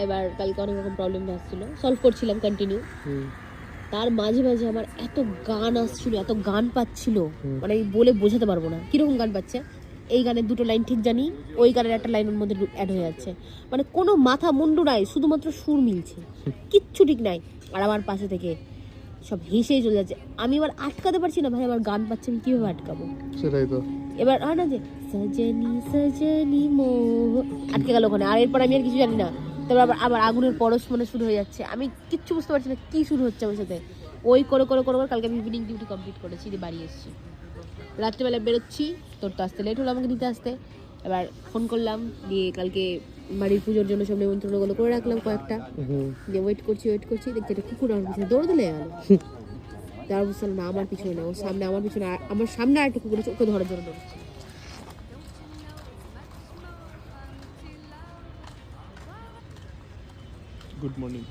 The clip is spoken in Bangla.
এবার কালকে অনেক রকম প্রবলেম আসছিল, সলভ করছিলাম কন্টিনিউ। তার মাঝে মাঝে আমার এত গান আসছিল, এত গান পাচ্ছিল, মানে আমি বলে বোঝাতে পারবো না কিরকম গান পাচ্ছে। এই গানের দুটো লাইন ঠিক জানি, ওই গানের একটা লাইনের মধ্যে অ্যাড হয়ে যাচ্ছে, মানে কোনো মাথা মুন্ডু নাই, শুধুমাত্র সুর মিলছে, কিচ্ছু ঠিক নাই। আর আমার পাশে থেকে সব হেসেই চলে যাচ্ছে। আমি এবার আটকাতে পারছি না ভাই, আমার গান পাচ্ছে, আমি কিভাবে আটকাবো? সেটাই তো। এবার হয় না যে সজনী সজনী মোহ, আটকে গেল ওখানে। আর এরপর আমি আর কিছু জানি না। তারপর আবার আবার আগুনের পরশ মনে শুরু হয়ে যাচ্ছে, আমি কিচ্ছু বুঝতে পারছি না কি শুরু হচ্ছে আমার সাথে। ওই করে করে করে করে কালকে আমি ইভিনিং ডিউটি কমপ্লিট করেছি, দিয়ে বাড়ি এসেছি। রাত্রিবেলা বেরোচ্ছি, তোর তো আসতে লেট হলো আমাকে নিতে আসতে। এবার ফোন করলাম, দিয়ে কালকে বাড়ির পুজোর জন্য সব নেমন্ত্রণগুলো করে রাখলাম কয়েকটা, দিয়ে ওয়েট করছি দেখছি একটা কুকুর আমার পিছনে দৌড় দিলে গেল। তার বুঝলাম না আমার পিছনে না, ওর সামনে, আমার পিছনে, আমার সামনে আর একটা কুকুর আছে, ওকে ধরার জন্য দৌড়ছে। Good morning.